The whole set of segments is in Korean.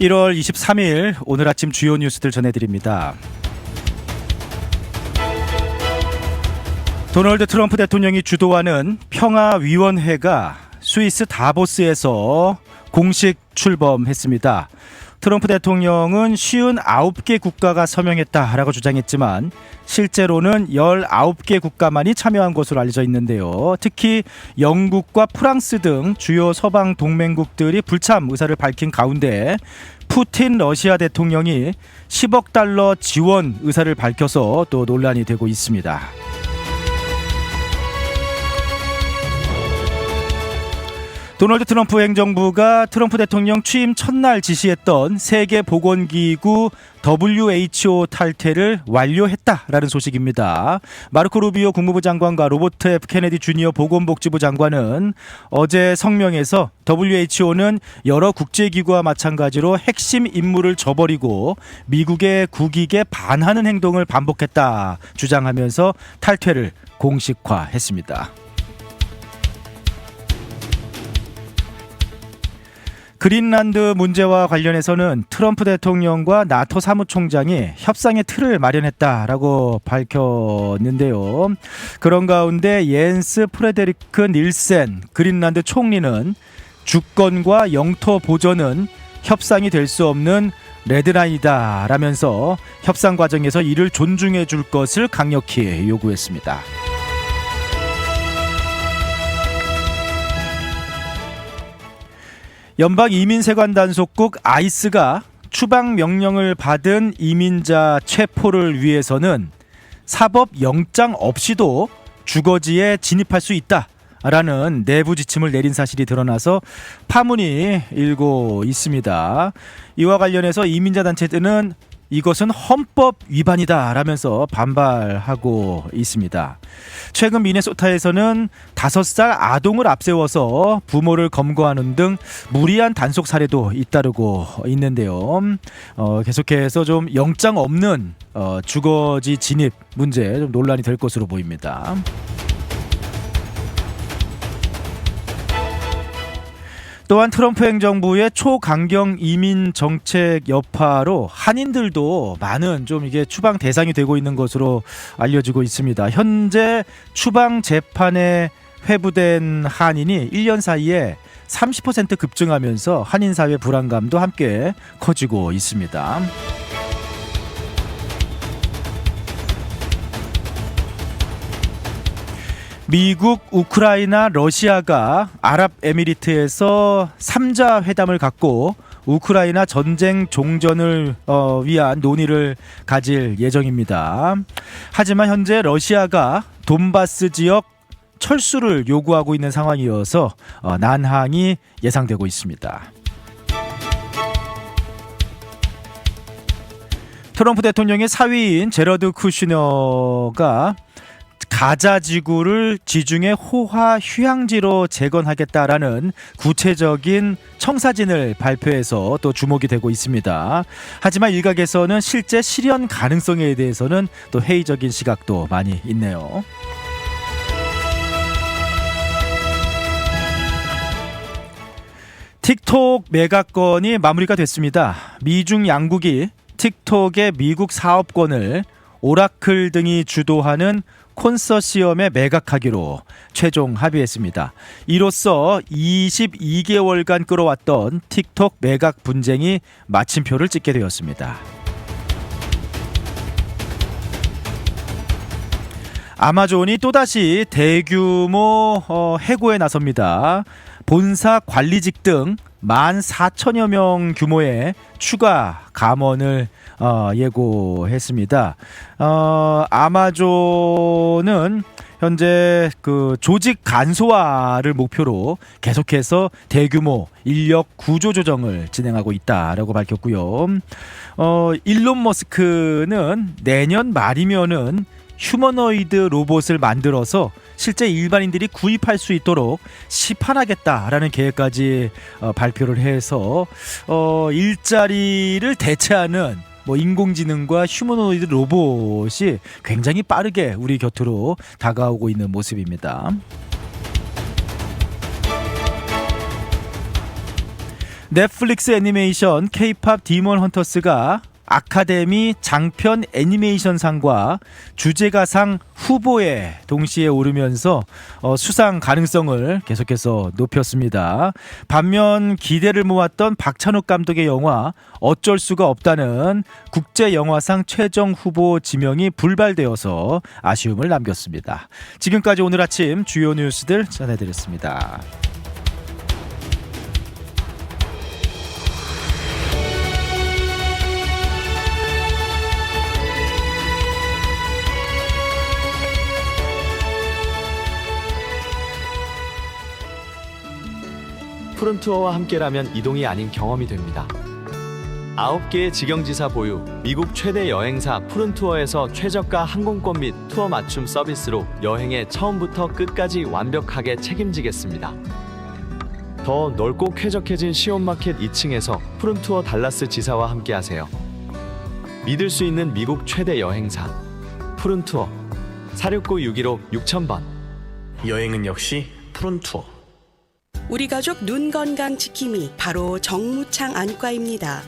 1월 23일 오늘 아침 주요 뉴스들 전해드립니다. 도널드 트럼프 대통령이 주도하는 평화위원회가 스위스 다보스에서 공식 출범했습니다. 트럼프 대통령은 59개 국가가 서명했다라고 주장했지만 실제로는 19개 국가만이 참여한 것으로 알려져 있는데요. 특히 영국과 프랑스 등 주요 서방 동맹국들이 불참 의사를 밝힌 가운데 푸틴 러시아 대통령이 10억 달러 지원 의사를 밝혀서 또 논란이 되고 있습니다. 도널드 트럼프 행정부가 트럼프 대통령 취임 첫날 지시했던 세계보건기구 WHO 탈퇴를 완료했다라는 소식입니다. 마르코 루비오 국무부 장관과 로버트 F 케네디 주니어 보건복지부 장관은 어제 성명에서 WHO는 여러 국제기구와 마찬가지로 핵심 임무를 저버리고 미국의 국익에 반하는 행동을 반복했다 주장하면서 탈퇴를 공식화했습니다. 그린란드 문제와 관련해서는 트럼프 대통령과 나토 사무총장이 협상의 틀을 마련했다라고 밝혔는데요. 그런 가운데 옌스 프레데리크 닐센 그린란드 총리는 주권과 영토 보전은 협상이 될 수 없는 레드라인이다 라면서 협상 과정에서 이를 존중해 줄 것을 강력히 요구했습니다. 연방이민세관단속국 아이스가 추방 명령을 받은 이민자 체포를 위해서는 사법 영장 없이도 주거지에 진입할 수 있다라는 내부 지침을 내린 사실이 드러나서 파문이 일고 있습니다. 이와 관련해서 이민자 단체들은 이것은 헌법 위반이다라면서 반발하고 있습니다. 최근 미네소타에서는 5살 아동을 앞세워서 부모를 검거하는 등 무리한 단속 사례도 잇따르고 있는데요. 계속해서 좀 영장 없는 주거지 진입 문제 좀 논란이 될 것으로 보입니다. 또한 트럼프 행정부의 초강경 이민 정책 여파로 한인들도 많은 좀 이게 추방 대상이 되고 있는 것으로 알려지고 있습니다. 현재 추방 재판에 회부된 한인이 1년 사이에 30% 급증하면서 한인 사회 불안감도 함께 커지고 있습니다. 미국, 우크라이나, 러시아가 아랍에미리트에서 3자 회담을 갖고 우크라이나 전쟁 종전을 위한 논의를 가질 예정입니다. 하지만 현재 러시아가 돈바스 지역 철수를 요구하고 있는 상황이어서 난항이 예상되고 있습니다. 트럼프 대통령의 사위인 제러드 쿠슈너가 가자 지구를 지중해 호화 휴양지로 재건하겠다라는 구체적인 청사진을 발표해서 또 주목이 되고 있습니다. 하지만 일각에서는 실제 실현 가능성에 대해서는 또 회의적인 시각도 많이 있네요. 틱톡 매각건이 마무리가 됐습니다. 미중 양국이 틱톡의 미국 사업권을 오라클 등이 주도하는 콘소시엄에 매각하기로 최종 합의했습니다. 이로써 22개월간 끌어왔던 틱톡 매각 분쟁이 마침표를 찍게 되었습니다. 아마존이 또다시 대규모 해고에 나섭니다. 본사 관리직 등 14,000여 명 규모의 추가 감원을 예고했습니다. 아마존은 현재 그 조직 간소화를 목표로 계속해서 대규모 인력 구조 조정을 진행하고 있다라고 밝혔고요. 일론 머스크는 내년 말이면은 휴머노이드 로봇을 만들어서 실제 일반인들이 구입할 수 있도록 시판하겠다라는 계획까지 발표를 해서 일자리를 대체하는 인공지능과 휴머노이드 로봇이 굉장히 빠르게 우리 곁으로 다가오고 있는 모습입니다. 넷플릭스 애니메이션 K-팝 디몬 헌터스가 아카데미 장편 애니메이션상과 주제가상 후보에 동시에 오르면서 수상 가능성을 계속해서 높였습니다. 반면 기대를 모았던 박찬욱 감독의 영화 어쩔 수가 없다는 국제영화상 최종 후보 지명이 불발되어서 아쉬움을 남겼습니다. 지금까지 오늘 아침 주요 뉴스들 전해드렸습니다. 푸른투어와 함께라면 이동이 아닌 경험이 됩니다. 9개의 직영지사 보유, 미국 최대 여행사 푸른투어에서 최저가 항공권 및 투어 맞춤 서비스로 여행의 처음부터 끝까지 완벽하게 책임지겠습니다. 더 넓고 쾌적해진 시온마켓 2층에서 푸른투어 달라스 지사와 함께하세요. 믿을 수 있는 미국 최대 여행사 푸른투어 469-615-6000번. 여행은 역시 푸른투어. 우리 가족 눈 건강 지킴이 바로 정무창 안과입니다.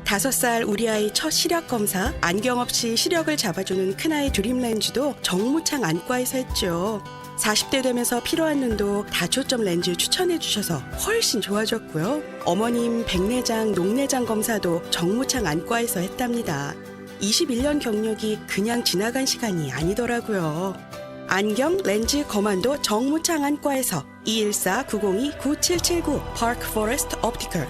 5살 우리 아이 첫 시력 검사, 안경 없이 시력을 잡아주는 큰아이 드림렌즈도 정무창 안과에서 했죠. 40대 되면서 필요한 눈도 다초점 렌즈 추천해 주셔서 훨씬 좋아졌고요. 어머님 백내장, 녹내장 검사도 정무창 안과에서 했답니다. 21년 경력이 그냥 지나간 시간이 아니더라고요. 안경, 렌즈, 거만도 정무창 안과에서 214-902-9779 파크 포레스트 옵티컬.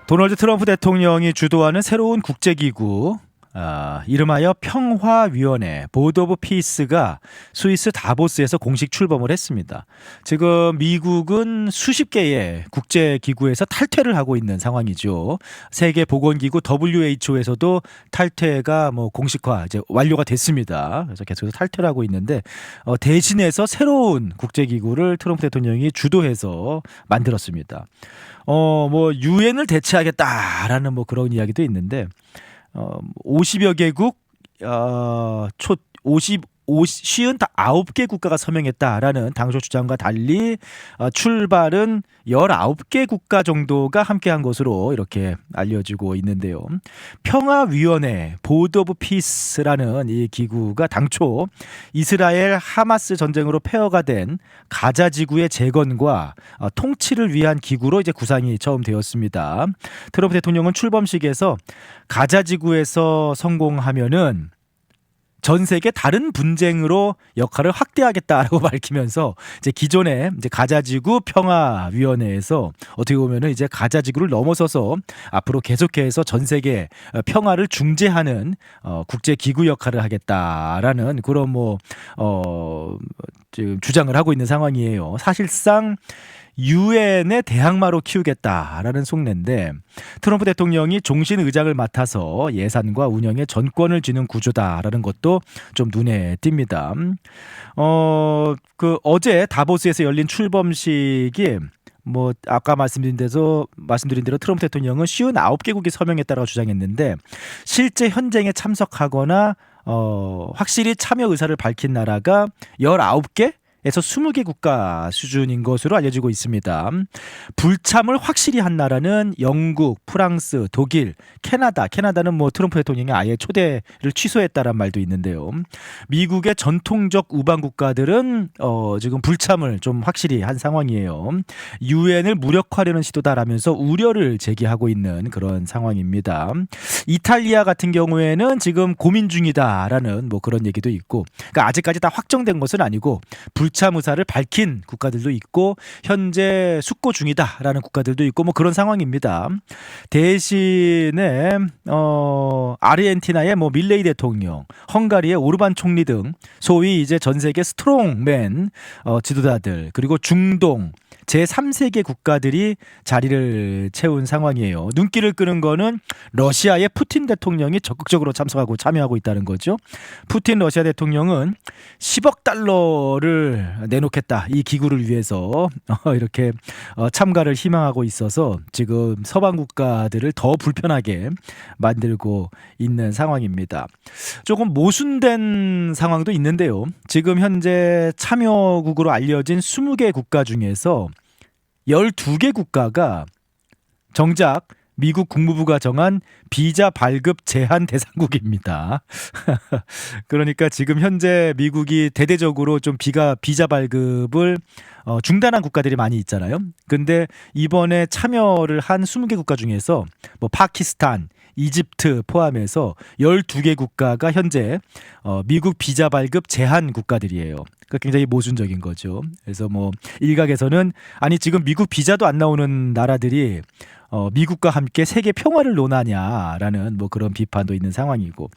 도널드 트럼프 대통령이 주도하는 새로운 국제기구 이름하여 평화위원회 보드 오브 피스가 스위스 다보스에서 공식 출범을 했습니다. 지금 미국은 수십 개의 국제기구에서 탈퇴를 하고 있는 상황이죠. 세계보건기구 WHO에서도 탈퇴가 공식화 이제 완료가 됐습니다. 그래서 계속해서 탈퇴를 하고 있는데 대신해서 새로운 국제기구를 트럼프 대통령이 주도해서 만들었습니다. 유엔을 대체하겠다라는 그런 이야기도 있는데 50여 개국 59개 국가가 서명했다라는 당초 주장과 달리 출발은 19개 국가 정도가 함께한 것으로 이렇게 알려지고 있는데요. 평화위원회 보드 오브 피스라는 이 기구가 당초 이스라엘 하마스 전쟁으로 폐허가 된 가자 지구의 재건과 통치를 위한 기구로 이제 구상이 처음 되었습니다. 트럼프 대통령은 출범식에서 가자 지구에서 성공하면은 전 세계 다른 분쟁으로 역할을 확대하겠다라고 밝히면서 이제 기존의 이제 가자지구 평화위원회에서 어떻게 보면은 이제 가자지구를 넘어서서 앞으로 계속해서 전 세계 평화를 중재하는 국제 기구 역할을 하겠다라는 그런 지금 주장을 하고 있는 상황이에요. 사실상 유엔의 대항마로 키우겠다라는 속내인데 트럼프 대통령이 종신 의장을 맡아서 예산과 운영에 전권을 쥐는 구조다라는 것도 좀 눈에 띕니다. 어제 다보스에서 열린 출범식이 아까 말씀드린 대로 트럼프 대통령은 59개국이 서명했다고 주장했는데 실제 현장에 참석하거나 확실히 참여 의사를 밝힌 나라가 19개? 에서 20개 국가 수준인 것으로 알려지고 있습니다. 불참을 확실히 한 나라는 영국, 프랑스, 독일, 캐나다는 트럼프 대통령이 아예 초대를 취소했다란 말도 있는데요. 미국의 전통적 우방 국가들은 지금 불참을 좀 확실히 한 상황이에요. 유엔을 무력화하려는 시도다라면서 우려를 제기하고 있는 그런 상황입니다. 이탈리아 같은 경우에는 지금 고민 중이다라는 그런 얘기도 있고, 그러니까 아직까지 다 확정된 것은 아니고 불참 의사를 밝힌 국가들도 있고 현재 숙고 중이다라는 국가들도 있고 그런 상황입니다. 대신에 아르헨티나의 밀레이 대통령, 헝가리의 오르반 총리 등 소위 이제 전 세계 스트롱맨 지도자들, 그리고 중동, 제3세계 국가들이 자리를 채운 상황이에요. 눈길을 끄는 거는 러시아의 푸틴 대통령이 적극적으로 참석하고 참여하고 있다는 거죠. 푸틴 러시아 대통령은 10억 달러를 내놓겠다. 이 기구를 위해서 이렇게 참가를 희망하고 있어서 지금 서방 국가들을 더 불편하게 만들고 있는 상황입니다. 조금 모순된 상황도 있는데요. 지금 현재 참여국으로 알려진 20개 국가 중에서 12개 국가가 정작 미국 국무부가 정한 비자 발급 제한 대상국입니다. 그러니까 지금 현재 미국이 대대적으로 좀 비자 발급을 중단한 국가들이 많이 있잖아요. 근데 이번에 참여를 한 20개 국가 중에서 뭐 파키스탄, 이집트 포함해서 12개 국가가 현재 미국 비자 발급 제한 국가들이에요. 그러니까 굉장히 모순적인 거죠. 그래서 뭐 일각에서는 아니 지금 미국 비자도 안 나오는 나라들이 미국과 함께 세계 평화를 논하냐라는 뭐 그런 비판도 있는 상황이고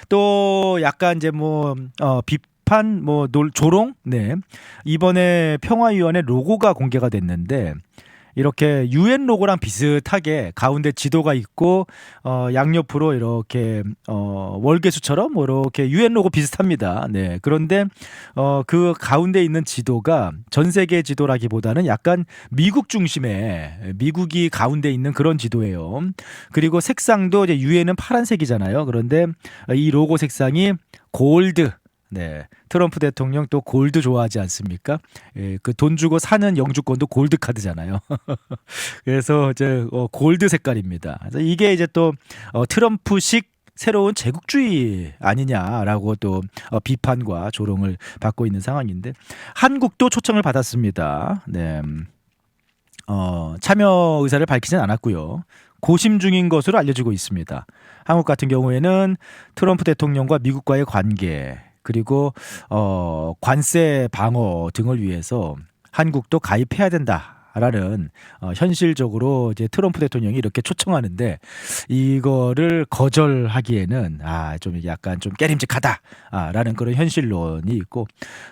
또 약간 이제 뭐 비판 뭐 조롱 네 이번에 평화위원회 로고가 공개가 됐는데 이렇게 UN 로고랑 비슷하게 가운데 지도가 있고 양옆으로 이렇게 월계수처럼 뭐 이렇게 UN 로고 비슷합니다. 네. 그런데 그 가운데 있는 지도가 전 세계 지도라기보다는 약간 미국 중심의 미국이 가운데 있는 그런 지도예요. 그리고 색상도 이제 UN은 파란색이잖아요. 그런데 이 로고 색상이 골드. 네, 트럼프 대통령 또 골드 좋아하지 않습니까? 예, 그 돈 주고 사는 영주권도 골드 카드잖아요. 그래서 이제 골드 색깔입니다. 그래서 이게 이제 또 트럼프식 새로운 제국주의 아니냐라고 또 비판과 조롱을 받고 있는 상황인데 한국도 초청을 받았습니다. 네, 참여 의사를 밝히진 않았고요. 고심 중인 것으로 알려지고 있습니다. 한국 같은 경우에는 트럼프 대통령과 미국과의 관계 그리고 관세 방어 등을 위해서 한국도 가입해야 된다라는 현실적으로 이제 트럼프 대통령이 이렇게 초청하는데 이거를 거절하기에는 좀 약간 좀 깨림직하다라는 그런 현실론이 있고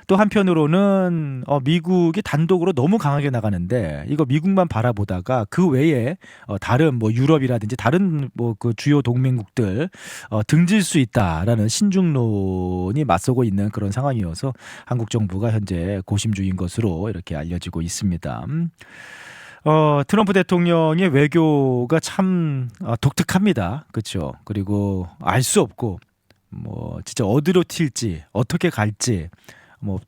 또 한편으로는 미국이 단독으로 너무 강하게 나가는데 이거 미국만 바라보다가 그 외에 다른 뭐 유럽이라든지 다른 뭐 그 주요 동맹국들 등질 수 있다라는 신중론이 맞서고 있는 그런 상황이어서 한국 정부가 현재 고심 중인 것으로 이렇게 알려지고 있습니다. 트럼프 대통령의 외교가 참 독특합니다. 그렇죠? 그리고 알 수 없고 뭐 진짜 어디로 튈지 어떻게 갈지 뭐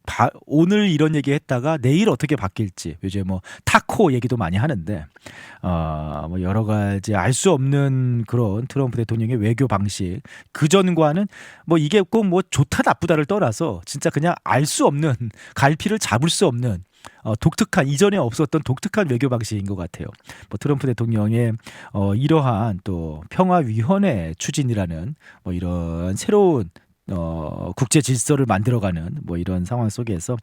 오늘 이런 얘기 했다가 내일 어떻게 바뀔지 요즘 뭐 타코 얘기도 많이 하는데 뭐 여러 가지 알 수 없는 그런 트럼프 대통령의 외교 방식 그 전과는 뭐 이게 꼭 뭐 좋다 나쁘다를 떠나서 진짜 그냥 알 수 없는 갈피를 잡을 수 없는 독특한 이전에 없었던 독특한 외교 방식인 것 같아요. 뭐 트럼프 대통령의 이러한 또 평화위원회 추진이라는 뭐 이런 새로운 국제 질서를 만들어가는 뭐 이런 상황 속에서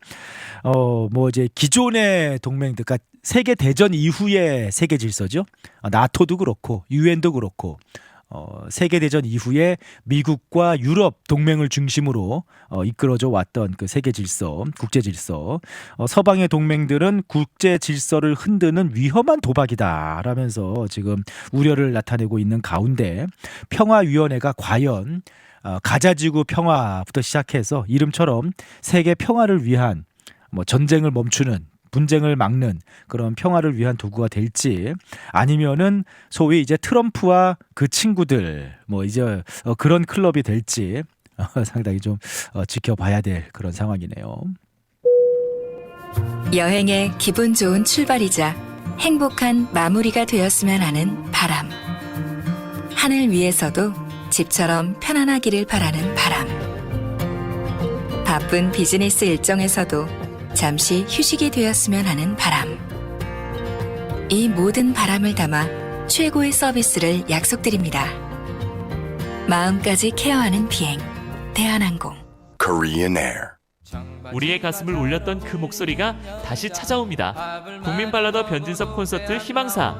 뭐 이제 기존의 동맹들, 그러니까 세계 대전 이후의 세계 질서죠. 나토도 그렇고 유엔도 그렇고. 세계대전 이후에 미국과 유럽 동맹을 중심으로 이끌어져 왔던 그 세계 질서, 국제 질서. 서방의 동맹들은 국제 질서를 흔드는 위험한 도박이다라면서 지금 우려를 나타내고 있는 가운데 평화위원회가 과연 가자지구 평화부터 시작해서 이름처럼 세계 평화를 위한 뭐 전쟁을 멈추는 분쟁을 막는 그런 평화를 위한 도구가 될지 아니면은 소위 이제 트럼프와 그 친구들 뭐 이제 그런 클럽이 될지 상당히 좀 지켜봐야 될 그런 상황이네요. 여행의 기분 좋은 출발이자 행복한 마무리가 되었으면 하는 바람. 하늘 위에서도 집처럼 편안하기를 바라는 바람. 바쁜 비즈니스 일정에서도 잠시 휴식이 되었으면 하는 바람. 이 모든 바람을 담아 최고의 서비스를 약속드립니다. 마음까지 케어하는 비행, 대한항공. Korean Air. 우리의 가슴을 울렸던 그 목소리가 다시 찾아옵니다. 국민 발라더 변진섭 콘서트 희망사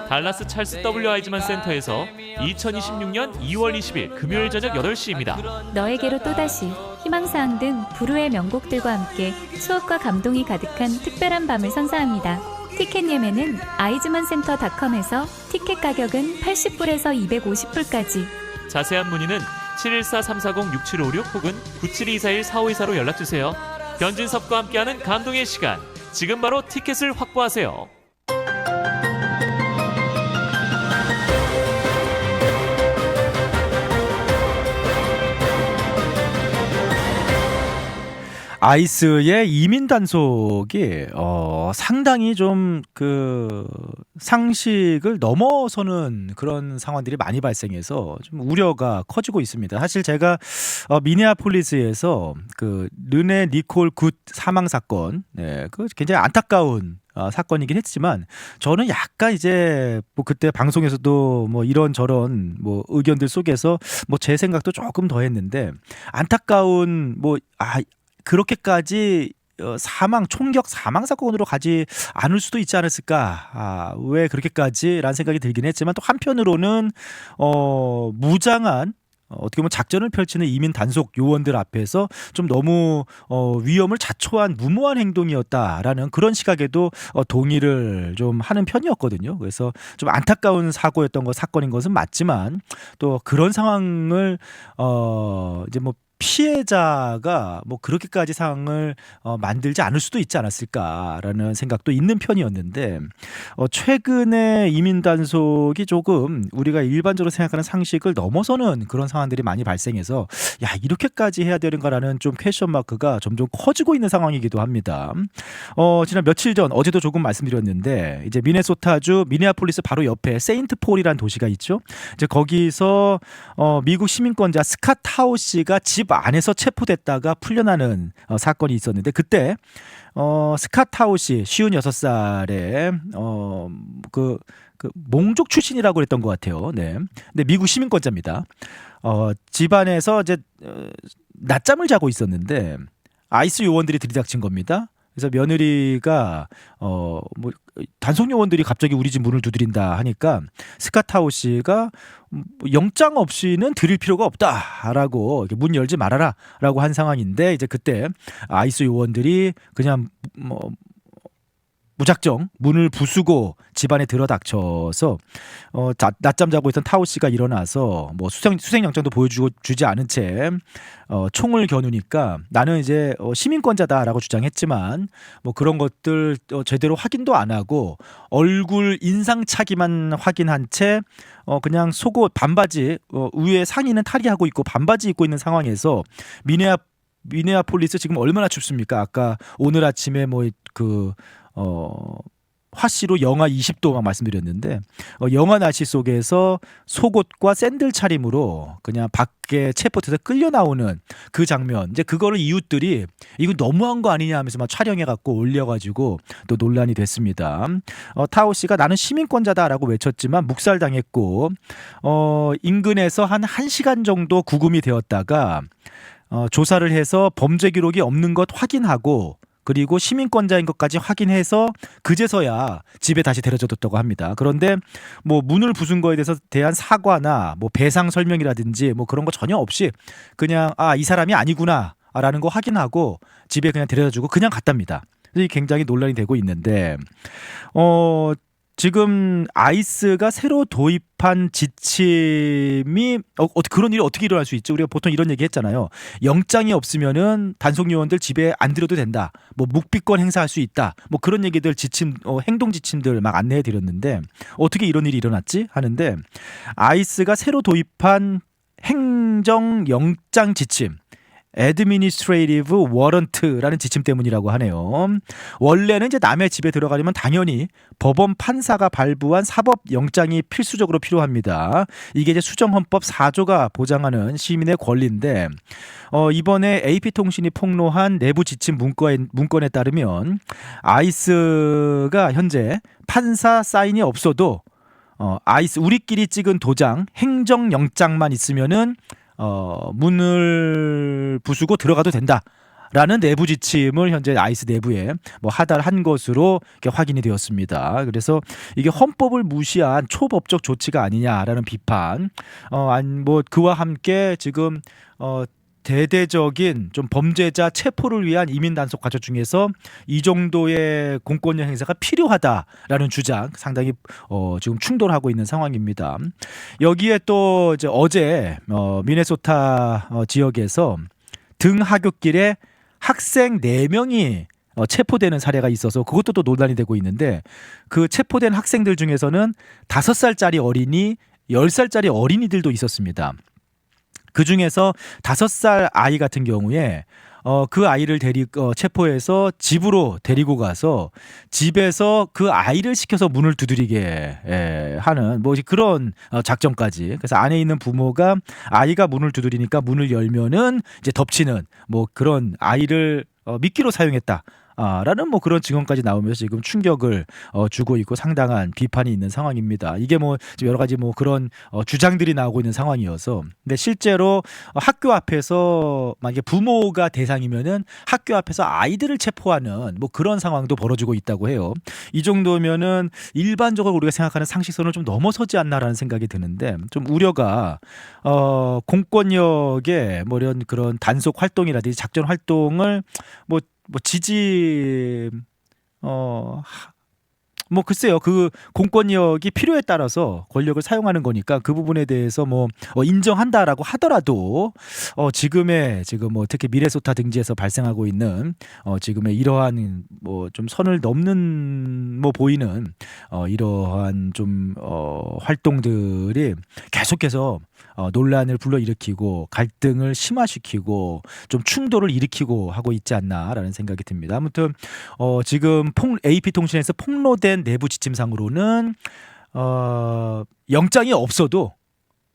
달라스 찰스 W 아이즈만 센터에서 2026년 2월 20일 금요일 저녁 8시입니다. 너에게로 또다시 희망사항 등 부르의 명곡들과 함께 추억과 감동이 가득한 특별한 밤을 선사합니다. 티켓 예매는 아이즈먼센터닷컴에서 티켓 가격은 80불에서 250불까지. 자세한 문의는 714-340-6756 혹은 972-241-4524로 연락주세요. 변진섭과 함께하는 감동의 시간, 지금 바로 티켓을 확보하세요. 아이스의 이민 단속이 상당히 좀 그 상식을 넘어서는 그런 상황들이 많이 발생해서 좀 우려가 커지고 있습니다. 사실 제가 미네아폴리스에서 그 르네 니콜 굿 사망 사건, 그 굉장히 안타까운 사건이긴 했지만 저는 약간 이제 뭐 그때 방송에서도 뭐 이런저런 뭐 의견들 속에서 뭐 제 생각도 조금 더 했는데 안타까운 그렇게까지 총격 사망 사건으로 가지 않을 수도 있지 않았을까? 왜 그렇게까지라는 생각이 들긴 했지만 또 한편으로는 무장한 어떻게 보면 작전을 펼치는 이민 단속 요원들 앞에서 좀 너무 위험을 자초한 무모한 행동이었다라는 그런 시각에도 동의를 좀 하는 편이었거든요. 그래서 좀 안타까운 사건인 것은 맞지만 또 그런 상황을 이제 뭐 피해자가 뭐 그렇게까지 상황을 만들지 않을 수도 있지 않았을까라는 생각도 있는 편이었는데 최근에 이민 단속이 조금 우리가 일반적으로 생각하는 상식을 넘어서는 그런 상황들이 많이 발생해서 야 이렇게까지 해야 되는가라는 좀 퀘스천 마크가 점점 커지고 있는 상황이기도 합니다. 지난 며칠 전 어제도 조금 말씀드렸는데 이제 미네소타주 미네아폴리스 바로 옆에 세인트 폴이라는 도시가 있죠. 이제 거기서 미국 시민권자 스캇 하우시가 집 안에서 체포됐다가 풀려나는 사건이 있었는데 그때 스캇 하우시 56살에 그 몽족 출신이라고 그랬던 것 같아요. 네. 근데 미국 시민권자입니다. 집안에서 이제 낮잠을 자고 있었는데 아이스 요원들이 들이닥친 겁니다. 그래서 며느리가 뭐 단속 요원들이 갑자기 우리 집 문을 두드린다 하니까 스캇하우 씨가 영장 없이는 드릴 필요가 없다라고 문 열지 말아라라고 한 상황인데 이제 그때 아이스 요원들이 그냥 뭐 무작정 문을 부수고 집안에 들어닥쳐서 낮잠 자고 있던 타오 씨가 일어나서 뭐 수색영장도 보여주지 않은 채 총을 겨누니까 나는 이제 시민권자다라고 주장했지만 뭐 그런 것들 제대로 확인도 안 하고 얼굴 인상착의만 확인한 채 그냥 속옷 반바지 위에 상의는 탈의하고 있고 반바지 입고 있는 상황에서 미네아폴리스 지금 얼마나 춥습니까? 아까 오늘 아침에 화씨로 영하 20도 막 말씀드렸는데 영하 날씨 속에서 속옷과 샌들 차림으로 그냥 밖에 체포돼서 끌려 나오는 그 장면 이제 그거를 이웃들이 이거 너무한 거 아니냐 하면서 막 촬영해 갖고 올려가지고 또 논란이 됐습니다. 타오 씨가 나는 시민권자다라고 외쳤지만 묵살당했고 인근에서 한 1시간 정도 구금이 되었다가 조사를 해서 범죄 기록이 없는 것 확인하고 그리고 시민권자인 것까지 확인해서 그제서야 집에 다시 데려줬다고 합니다. 그런데 뭐 문을 부순 거에 대한 사과나 뭐 배상 설명이라든지 뭐 그런 거 전혀 없이 그냥 이 사람이 아니구나라는 거 확인하고 집에 그냥 데려다주고 그냥 갔답니다. 이게 굉장히 논란이 되고 있는데 지금 아이스가 새로 도입한 지침이 그런 일이 어떻게 일어날 수 있죠? 우리가 보통 이런 얘기 했잖아요. 영장이 없으면은 단속 요원들 집에 안 들여도 된다. 뭐 묵비권 행사할 수 있다. 뭐 그런 얘기들 행동 지침들 막 안내해 드렸는데 어떻게 이런 일이 일어났지? 하는데 아이스가 새로 도입한 행정 영장 지침 Administrative Warrant라는 지침 때문이라고 하네요. 원래는 이제 남의 집에 들어가려면 당연히 법원 판사가 발부한 사법 영장이 필수적으로 필요합니다. 이게 이제 수정헌법 4조가 보장하는 시민의 권리인데 이번에 AP통신이 폭로한 내부 지침 문건에 따르면 아이스가 현재 판사 사인이 없어도 아이스 우리끼리 찍은 도장 행정영장만 있으면은 문을 부수고 들어가도 된다라는 내부 지침을 현재 아이스 내부에 하달한 것으로 이렇게 확인이 되었습니다. 그래서 이게 헌법을 무시한 초법적 조치가 아니냐라는 비판, 그와 함께 지금 대대적인 좀 범죄자 체포를 위한 이민 단속 가족 중에서 이 정도의 공권력 행사가 필요하다라는 주장 상당히 지금 충돌하고 있는 상황입니다. 여기에 또 이제 어제 미네소타 지역에서 등하굣길에 학생 4명이 체포되는 사례가 있어서 그것도 또 논란이 되고 있는데 그 체포된 학생들 중에서는 5살짜리 어린이, 10살짜리 어린이들도 있었습니다. 그 중에서 5살 아이 같은 경우에 그 아이를 체포해서 집으로 데리고 가서 집에서 그 아이를 시켜서 문을 두드리게 하는 뭐 그런 작전까지. 그래서 안에 있는 부모가 아이가 문을 두드리니까 문을 열면은 이제 덮치는 뭐 그런 아이를 미끼로 사용했다. 라는 뭐 그런 증언까지 나오면서 지금 충격을 주고 있고 상당한 비판이 있는 상황입니다. 이게 뭐 지금 여러 가지 뭐 그런 주장들이 나오고 있는 상황이어서 근데 실제로 학교 앞에서 만약에 부모가 대상이면은 학교 앞에서 아이들을 체포하는 뭐 그런 상황도 벌어지고 있다고 해요. 이 정도면은 일반적으로 우리가 생각하는 상식선을 좀 넘어서지 않나라는 생각이 드는데 좀 우려가 공권력의 뭐 이런 그런 단속 활동이라든지 작전 활동을 뭐 지지 뭐 글쎄요 그 공권력이 필요에 따라서 권력을 사용하는 거니까 그 부분에 대해서 뭐 인정한다라고 하더라도 지금 뭐 특히 미네소타 등지에서 발생하고 있는 지금의 이러한 뭐 좀 선을 넘는 뭐 보이는 이러한 좀 활동들이 계속해서 논란을 불러일으키고 갈등을 심화시키고 좀 충돌을 일으키고 하고 있지 않나라는 생각이 듭니다. 아무튼 지금 AP통신에서 폭로된 내부 지침상으로는 영장이 없어도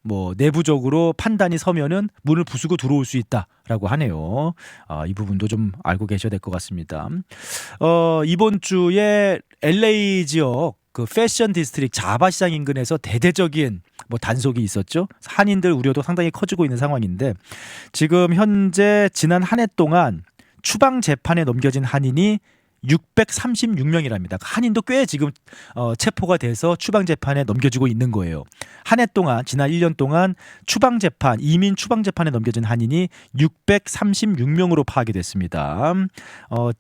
뭐 내부적으로 판단이 서면은 문을 부수고 들어올 수 있다라고 하네요. 이 부분도 좀 알고 계셔야 될 것 같습니다. 이번 주에 LA 지역 그 패션 디스트릭 자바 시장 인근에서 대대적인 뭐 단속이 있었죠. 한인들 우려도 상당히 커지고 있는 상황인데 지금 현재 지난 한 해 동안 추방 재판에 넘겨진 한인이 636명이랍니다. 한인도 꽤 지금 체포가 돼서 추방 재판에 넘겨지고 있는 거예요. 한 해 동안 지난 1년 동안 추방 재판, 이민 추방 재판에 넘겨진 한인이 636명으로 파악이 됐습니다.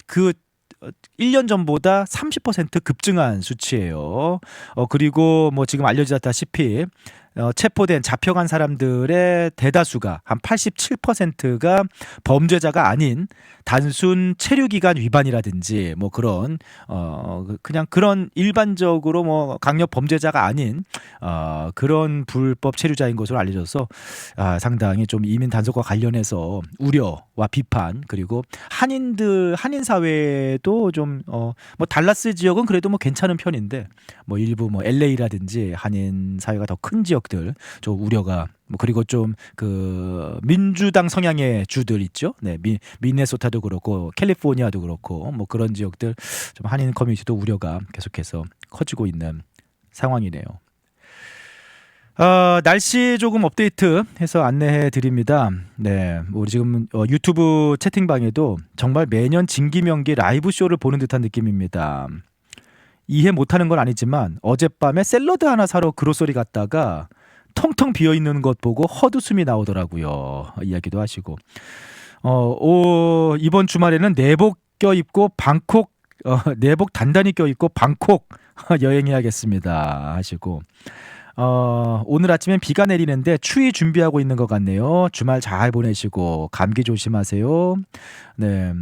그 1년 전보다 30% 급증한 수치예요. 그리고 뭐 지금 알려졌다시피 체포된 잡혀간 사람들의 대다수가 한 87%가 범죄자가 아닌 단순 체류기간 위반이라든지 뭐 그런 그냥 그런 일반적으로 뭐 강력 범죄자가 아닌 그런 불법 체류자인 것으로 알려져서 상당히 좀 이민 단속과 관련해서 우려와 비판 그리고 한인 사회도 좀 뭐 달라스 지역은 그래도 뭐 괜찮은 편인데 뭐 일부 뭐 LA라든지 한인 사회가 더 큰 지역들 좀 우려가 뭐 그리고 좀 그 민주당 성향의 주들 있죠. 네, 미네소타도 그렇고 캘리포니아도 그렇고 뭐 그런 지역들 좀 한인 커뮤니티도 우려가 계속해서 커지고 있는 상황이네요. 날씨 조금 업데이트해서 안내해 드립니다. 네, 우리 지금 유튜브 채팅방에도 정말 매년 진기명기 라이브 쇼를 보는 듯한 느낌입니다. 이해 못하는 건 아니지만 어젯밤에 샐러드 하나 사러 그로소리 갔다가 텅텅 비어있는 것 보고 헛웃음이 나오더라고요. 이야기도 하시고 이번 주말에는 내복 껴입고 방콕 내복 단단히 껴입고 방콕 여행해야겠습니다 하시고 오늘 아침엔 비가 내리는데 추위 준비하고 있는 것 같네요. 주말 잘 보내시고 감기 조심하세요. 네.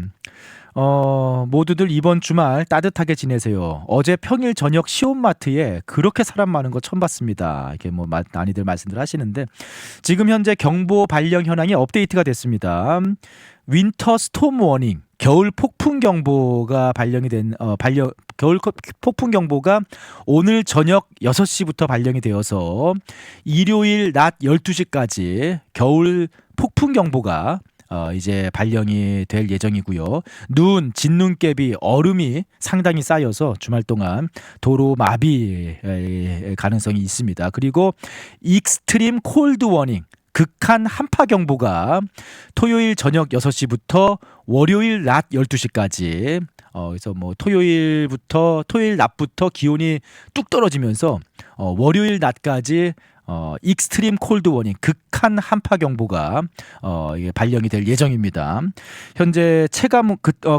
모두들 이번 주말 따뜻하게 지내세요. 어제 평일 저녁 시온마트에 그렇게 사람 많은 거 처음 봤습니다. 이렇게 뭐 많이들 말씀들 하시는데 지금 현재 경보 발령 현황이 업데이트가 됐습니다. 윈터 스톰 워닝, 겨울 폭풍 경보가 발령이 된 겨울 폭풍 경보가 오늘 저녁 6시부터 발령이 되어서 일요일 낮 12시까지 겨울 폭풍 경보가 이제 발령이 될 예정이고요. 진눈깨비, 얼음이 상당히 쌓여서 주말 동안 도로 마비의 가능성이 있습니다. 그리고 익스트림 콜드 워닝, 극한 한파 경보가 토요일 저녁 6시부터 월요일 낮 12시까지 그래서 뭐 토요일 낮부터 기온이 뚝 떨어지면서 월요일 낮까지 익스트림 콜드 워닝, 극한 한파 경보가 이게 발령이 될 예정입니다. 현재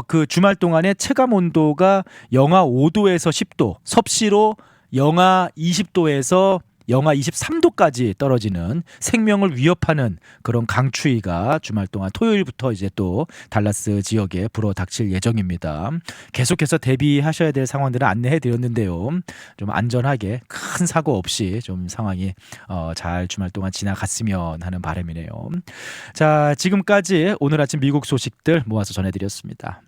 그 주말 동안에 체감 온도가 영하 5도에서 10도, 섭씨로 영하 20도에서 영하 23도까지 떨어지는 생명을 위협하는 그런 강추위가 주말 동안 토요일부터 이제 또 달라스 지역에 불어닥칠 예정입니다. 계속해서 대비하셔야 될 상황들을 안내해 드렸는데요. 좀 안전하게 큰 사고 없이 좀 상황이 잘 주말 동안 지나갔으면 하는 바람이네요. 자, 지금까지 오늘 아침 미국 소식들 모아서 전해드렸습니다.